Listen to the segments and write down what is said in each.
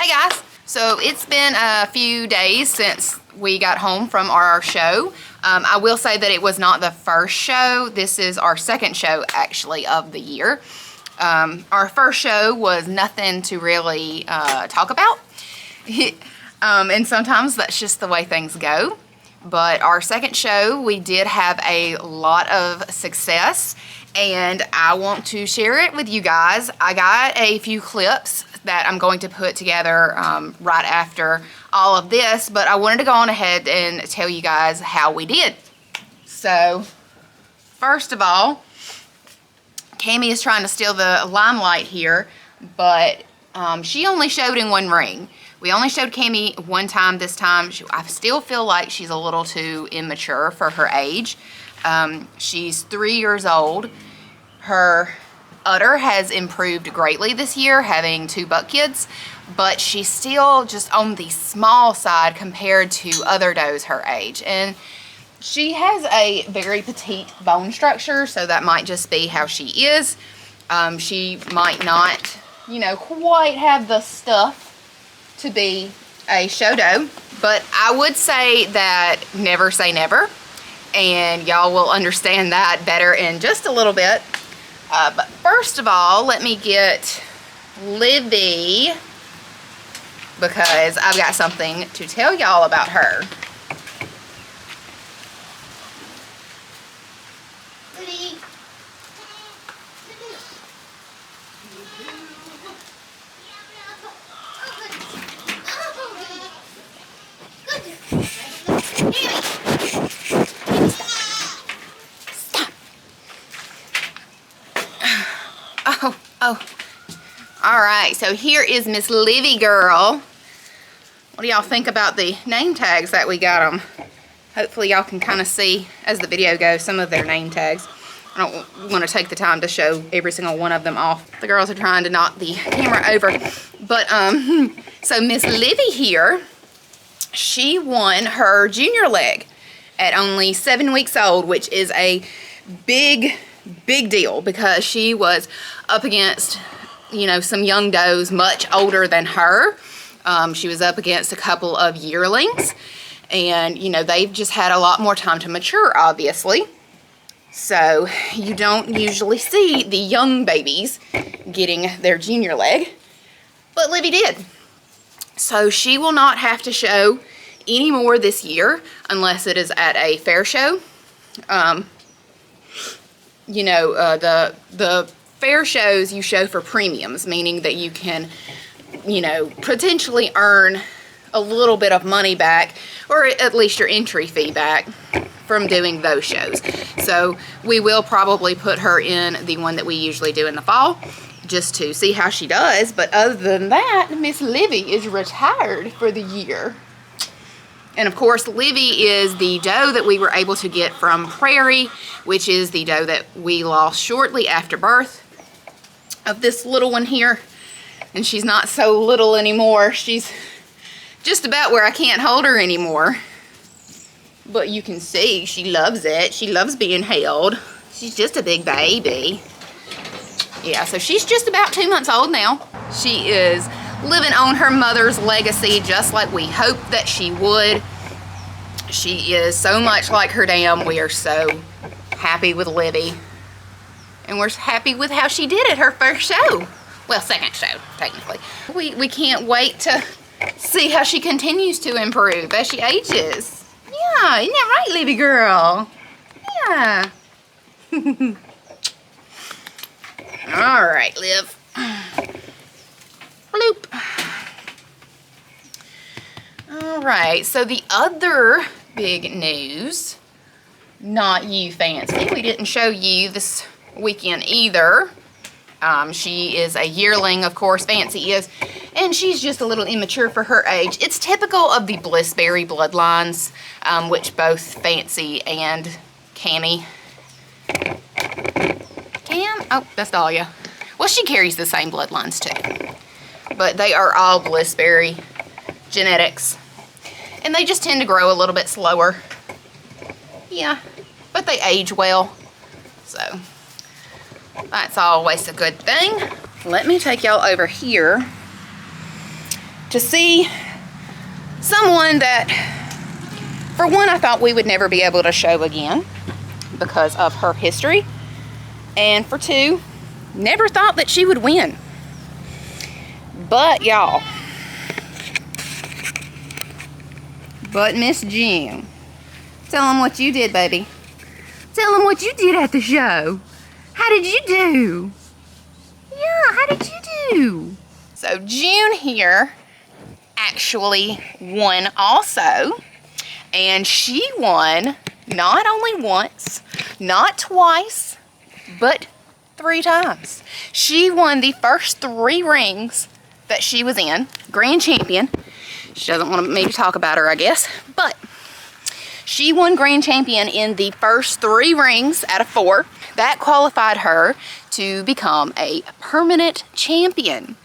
Hey guys, so it's been a few days since we got home from our show. I will say that it was not the first show. This is our second show actually of the year. Our first show was nothing to really talk about. And sometimes that's just the way things go. But our second show, we did have a lot of success, and I want to share it with you guys. I got a few clips that I'm going to put together right after all of this, but I wanted to go on ahead and tell you guys how we did. So, first of all, Cammie is trying to steal the limelight here, but she only showed in one ring. We only showed Cammie one time this time. I still feel like she's a little too immature for her age. She's 3 years old. Her udder has improved greatly this year, having 2 buck kids, but she's still just on the small side compared to other does her age. And she has a very petite bone structure, so that might just be how she is. She might not, you know, quite have the stuff to be a show doe, but I would say that never say never, and y'all will understand that better in just a little bit. But first of all, let me get Livy, because I've got something to tell y'all about her. Livy. Oh, all right, so here is Miss Livy girl. What do y'all think about the name tags that we got them? Hopefully y'all can kind of see as the video goes some of their name tags. I don't want to take the time to show every single one of them off. The girls are trying to knock the camera over. But, so Miss Livy here, she won her junior leg at only 7 weeks old, which is a big deal, because she was up against, you know, some young does much older than her. She was up against a couple of yearlings, and you know, they've just had a lot more time to mature, obviously. So you don't usually see the young babies getting their junior leg, but Livy did. So she will not have to show any more this year unless it is at a fair show. You know, the fair shows you show for premiums, meaning that you can, you know, potentially earn a little bit of money back, or at least your entry fee back from doing those shows. So we will probably put her in the one that we usually do in the fall, just to see how she does. But other than that, Miss Livy is retired for the year. And of course, Livy is the doe that we were able to get from Prairie, which is the doe that we lost shortly after birth of this little one here. And she's not so little anymore. She's just about where I can't hold her anymore. But you can see she loves it. She loves being held. She's just a big baby. Yeah, so she's just about 2 months old now. She is living on her mother's legacy, just like we hoped that she would. She is so much like her dam. We are so happy with Livy, and we're happy with how she did at her first show. Well, second show, technically. We can't wait to see how she continues to improve as she ages. Yeah, isn't that right, Livy girl? Yeah. All right, Liv. Bloop. All right, so the other big news, not you Fancy, we didn't show you this weekend either. She is a yearling, of course, Fancy is, and she's just a little immature for her age. It's typical of the Blissberry bloodlines, which both Fancy and Cammie. Oh, that's Dahlia. Well, she carries the same bloodlines too. But they are all Blissberry genetics. And they just tend to grow a little bit slower. Yeah, but they age well. So, that's always a good thing. Let me take y'all over here to see someone that, for one, I thought we would never be able to show again because of her history. And for two, never thought that she would win. But y'all, Miss June, tell them what you did, baby. Tell them what you did at the show. How did you do? Yeah, how did you do? So June here actually won also. And she won not only once, not twice, but 3 times. She won the first 3 rings that she was in, grand champion. She doesn't want me to talk about her, I guess, but she won grand champion in the first 3 rings out of 4. That qualified her to become a permanent champion.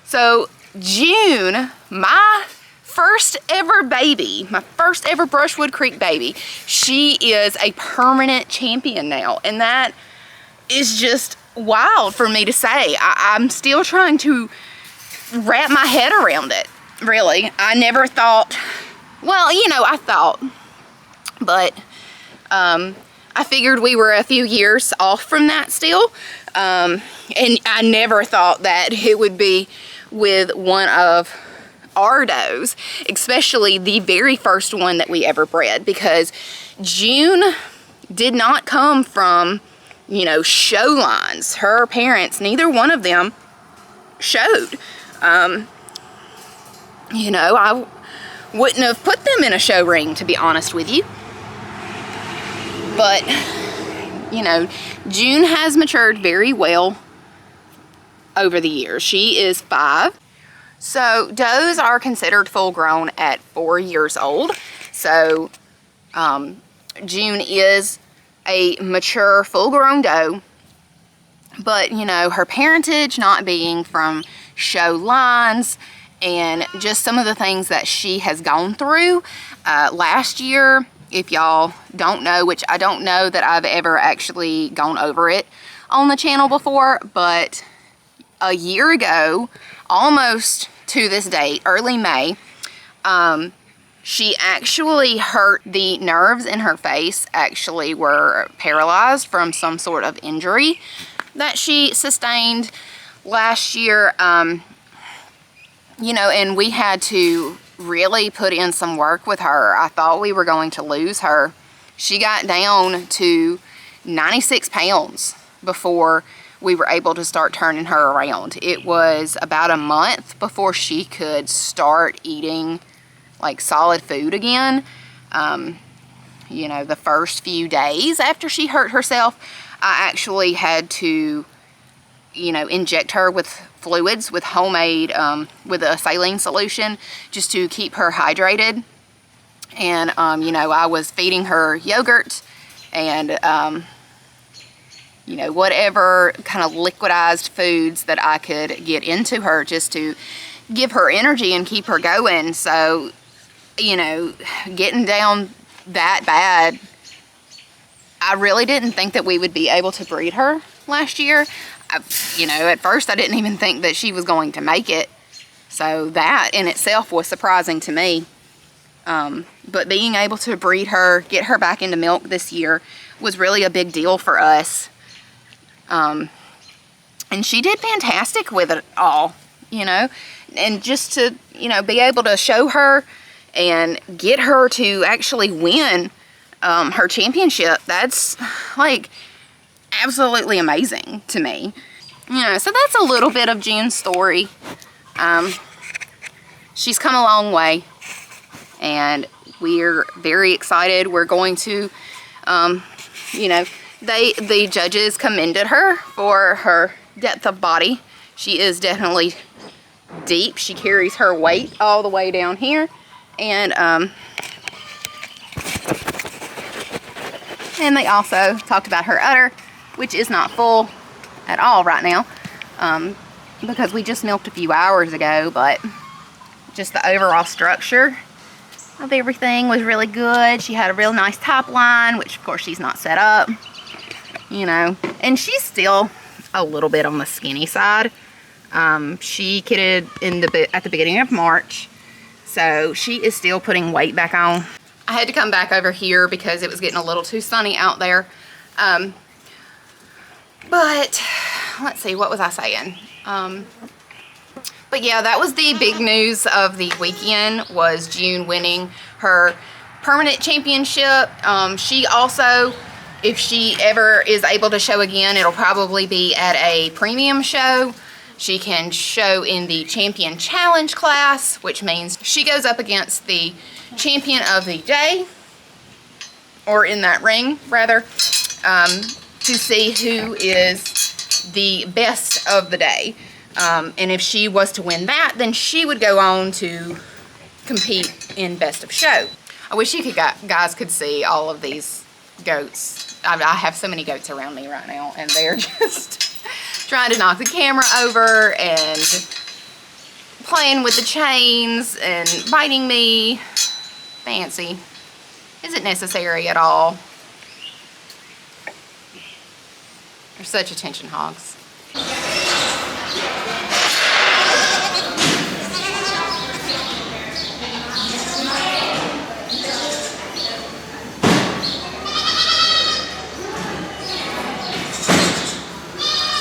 So June, my first ever baby, my first ever Brushwood Creek baby, she is a permanent champion now. And that is just wild for me to say. I'm still trying to wrap my head around it, really. I never thought, well, you know, I thought, but I figured we were a few years off from that still. And I never thought that it would be with one of our does, especially the very first one that we ever bred, because June did not come from, you know, show lines. Her parents, neither one of them showed. You know, I wouldn't have put them in a show ring, to be honest with you. But, you know, June has matured very well over the years. She is 5. So does are considered full grown at 4 years old. So June is a mature full grown doe. But, you know, her parentage not being from show lines and just some of the things that she has gone through. Last year, if y'all don't know, which I don't know that I've ever actually gone over it on the channel before, but a year ago, almost to this date, early May, she actually hurt the nerves in her face, actually were paralyzed from some sort of injury that she sustained last year. You know, and we had to really put in some work with her. I thought we were going to lose her. She got down to 96 pounds before we were able to start turning her around. It was about a month before she could start eating like solid food again. You know, the first few days after she hurt herself, I actually had to, you know, inject her with fluids, with homemade, with a saline solution, just to keep her hydrated. And, you know, I was feeding her yogurt and, you know, whatever kind of liquidized foods that I could get into her just to give her energy and keep her going. So, you know, getting down that bad, I really didn't think that we would be able to breed her last year. You know, at first I didn't even think that she was going to make it. So that in itself was surprising to me. But being able to breed her, get her back into milk this year was really a big deal for us. And she did fantastic with it all, you know. And just to, you know, be able to show her and get her to actually win her championship, that's like absolutely amazing to me. You know, so that's a little bit of June's story. She's come a long way and we're very excited. We're going to, you know, the judges commended her for her depth of body. She is definitely deep. She carries her weight all the way down here. And they also talked about her udder, which is not full at all right now, because we just milked a few hours ago, but just the overall structure of everything was really good. She had a real nice top line, which of course she's not set up, you know, and she's still a little bit on the skinny side. She kidded at the beginning of March, so she is still putting weight back on. I had to come back over here because it was getting a little too sunny out there. But let's see, what was I saying? But yeah, that was the big news of the weekend, was June winning her permanent championship. She also, if she ever is able to show again, it'll probably be at a premium show. She can show in the champion challenge class, which means she goes up against the champion of the day, or in that ring rather, to see who is the best of the day. And if she was to win that, then she would go on to compete in best of show. I wish you guys could see all of these goats. I have so many goats around me right now, and they're just trying to knock the camera over and playing with the chains and biting me. Fancy. Isn't necessary at all. They're such attention hogs.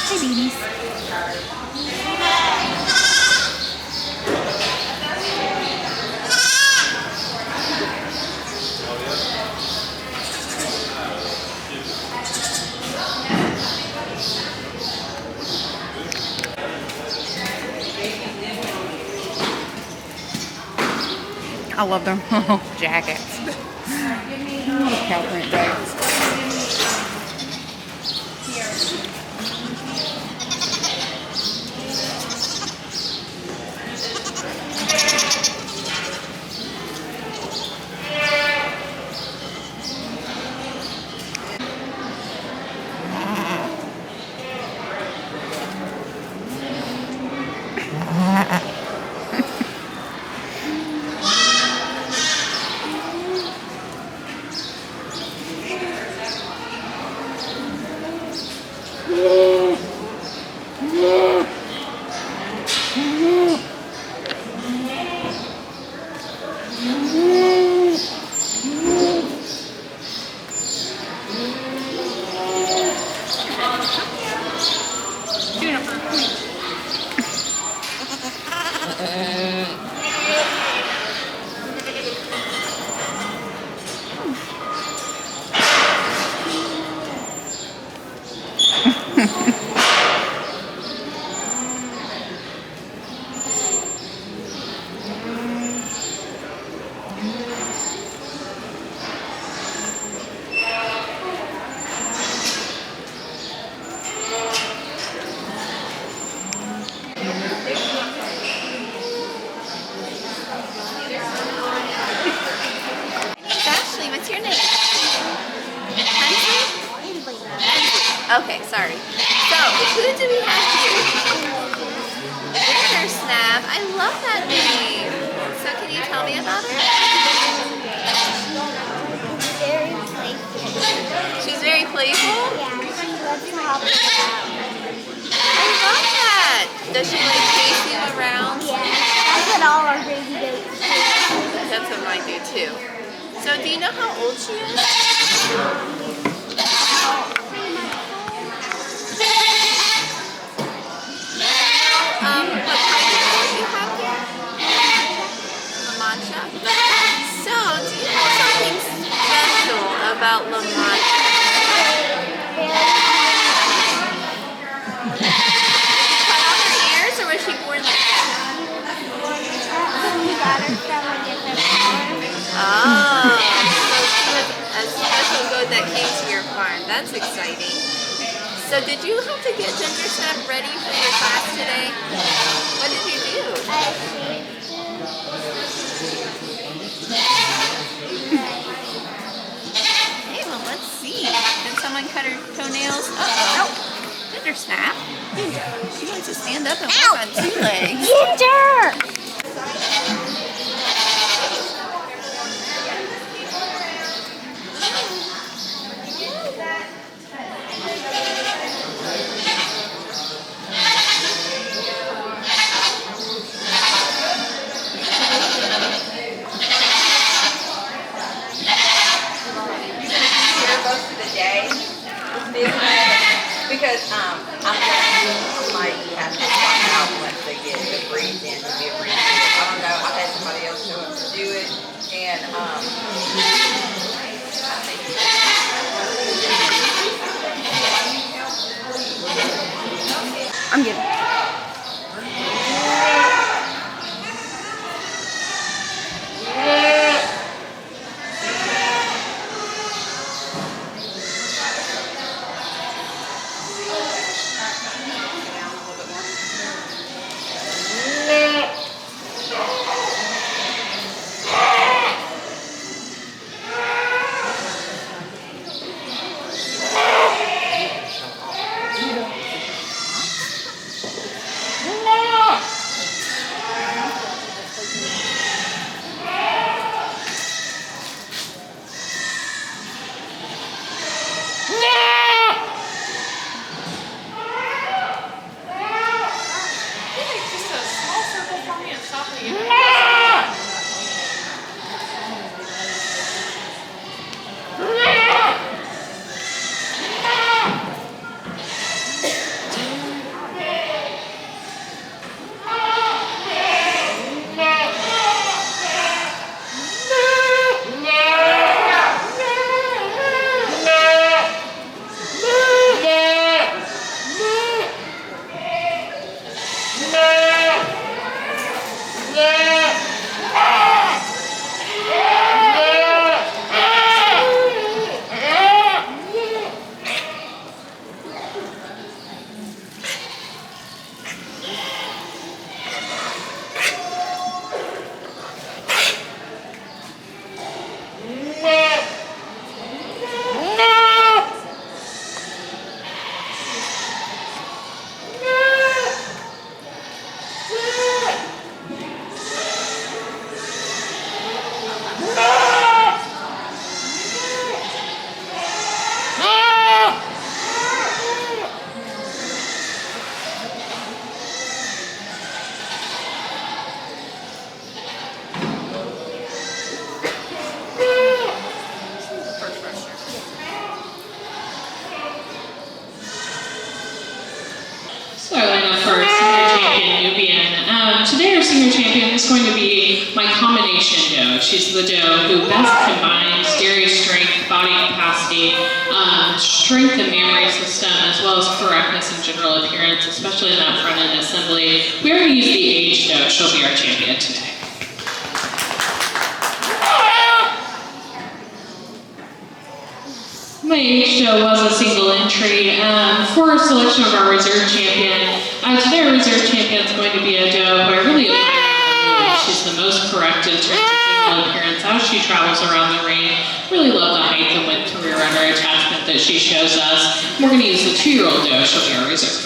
Hey, babies. I love their jackets. Cow print jackets. Okay, sorry. So, who do we have here? Snap. I love that name. So, can you tell me about her? Very playful. She's very playful? Yeah, she loves to hop around. I love that. Does she like chase you around? Yeah, that's what all our baby goats do. That's what mine do too. So, do you know how old she is? What kind of goat you have here? La Mancha? So, do you know something special about La Mancha? Did you cut off her ears, or was she born like that? We got her from a different farm. Oh, so she was a special goat that came to your farm. That's exciting. So did you have to get Ginger Snap ready for your class today? What did you do? I shaved Hey, well, let's see. Did someone cut her toenails? Uh-oh. Ginger Snap. She wants to stand up and walk on two legs. Ginger! because I might have to find out once they get the breeds in to be a breed. I don't know. I've had somebody else show up to do it, and I think I'm getting. Just a small circle for me and stop me. So our lineup for senior champion Nubian. Today our senior champion is going to be my combination doe. She's the doe who best combines dairy strength, body capacity, strength and mammary system, as well as correctness and general appearance, especially in that front end assembly. We're going to use the age doe. She'll be our champion today. My age doe was a single entry. For our selection of our reserve champion, today our reserve champion is going to be a doe who I really admire. She's the most correct in terms of general appearance as she travels around the ring. Really love the height and width to rear udder attachment that she shows us. We're going to use the 2-year-old doe. She'll be our reserve.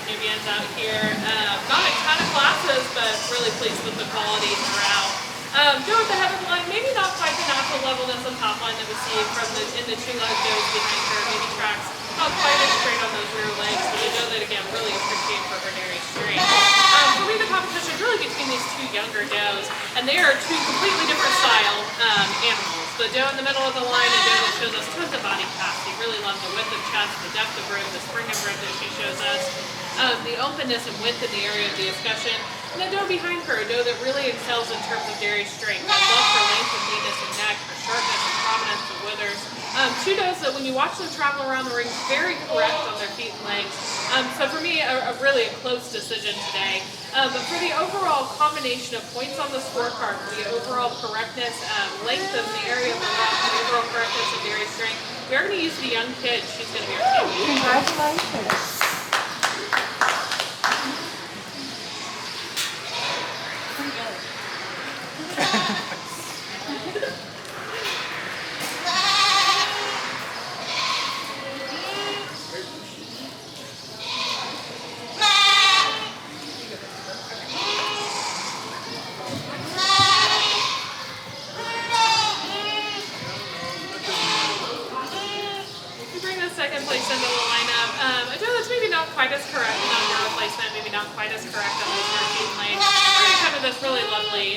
Nubians out here. Not a ton of classes, but really pleased with the quality throughout. Doe at the head of the line, maybe not quite the natural levelness of top line that we see in the two legged does behind her. Maybe tracks not quite as straight on those rear legs, but a doe that again really appreciate for her dairy strength. For me, the competition is really between these two younger does, and they are two completely different style animals. The doe in the middle of the line, a doe that shows us tons of body capacity. Really love the width of chest, the depth of rib, the spring of rib that she shows us, the openness and width in the area of the escutcheon. And the doe behind her, a doe that really excels in terms of dairy strength. I love her length and leanness and neck, her sharpness and prominence of withers. Two does that when you watch them travel around the ring, very correct on their feet and legs. So for me, really a close decision today. But for the overall combination of points on the scorecard, for the overall correctness, length of the area of the rock, the overall correctness of dairy strength, we are going to use the young kid. She's going to be our champion. Congratulations. Second place into the lineup. A doe that's maybe not quite as correct on her replacement, maybe not quite as correct on those 13 lanes. We're going to come to this really lovely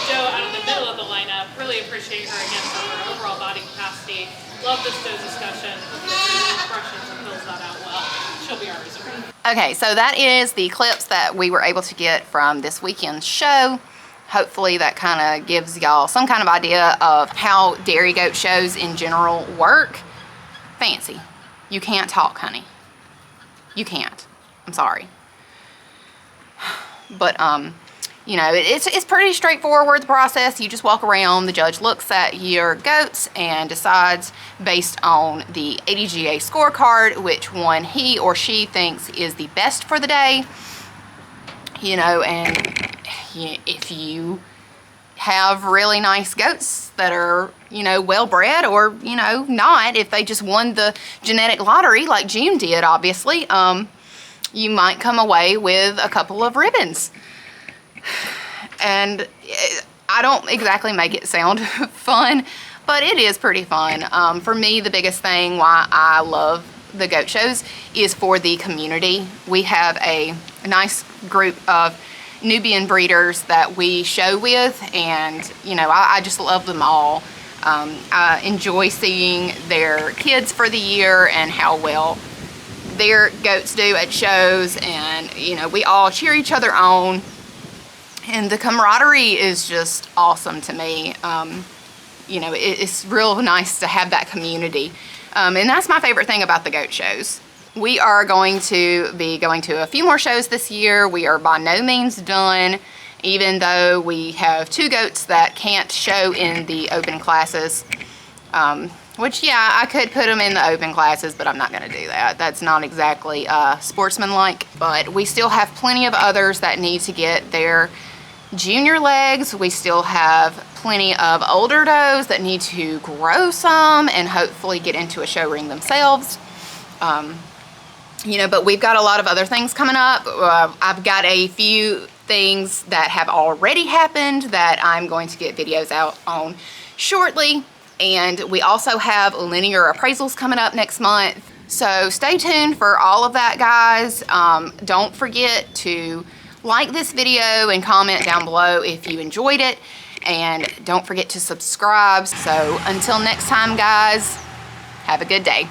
doe out of the middle of the lineup. Really appreciate her again for her overall body capacity. Love this doe's discussion. Hope that impressions and fills that out well. She'll be our reserve. Okay, so that is the clips that we were able to get from this weekend's show. Hopefully that kind of gives y'all some kind of idea of how dairy goat shows in general work. Fancy. You can't talk, honey. You can't. I'm sorry. But, you know, it's pretty straightforward, the process. You just walk around, the judge looks at your goats and decides based on the ADGA scorecard which one he or she thinks is the best for the day. You know, and if you have really nice goats that are, you know, well bred, or, you know, not, if they just won the genetic lottery like June did, obviously, you might come away with a couple of ribbons. And I don't exactly make it sound fun, but it is pretty fun. For me, the biggest thing why I love the goat shows is for the community. We have a nice group of Nubian breeders that we show with, and you know, I just love them all. I enjoy seeing their kids for the year and how well their goats do at shows, and you know, we all cheer each other on, and the camaraderie is just awesome to me. You know, it's real nice to have that community, and that's my favorite thing about the goat shows. We are going to be going to a few more shows this year. We are by no means done, even though we have two goats that can't show in the open classes. Which, yeah, I could put them in the open classes, but I'm not going to do that. That's not exactly sportsmanlike. But we still have plenty of others that need to get their junior legs. We still have plenty of older does that need to grow some and hopefully get into a show ring themselves. You know, but we've got a lot of other things coming up. I've got a few things that have already happened that I'm going to get videos out on shortly. And we also have linear appraisals coming up next month. So stay tuned for all of that, guys. Don't forget to like this video and comment down below if you enjoyed it. And don't forget to subscribe. So until next time, guys, have a good day.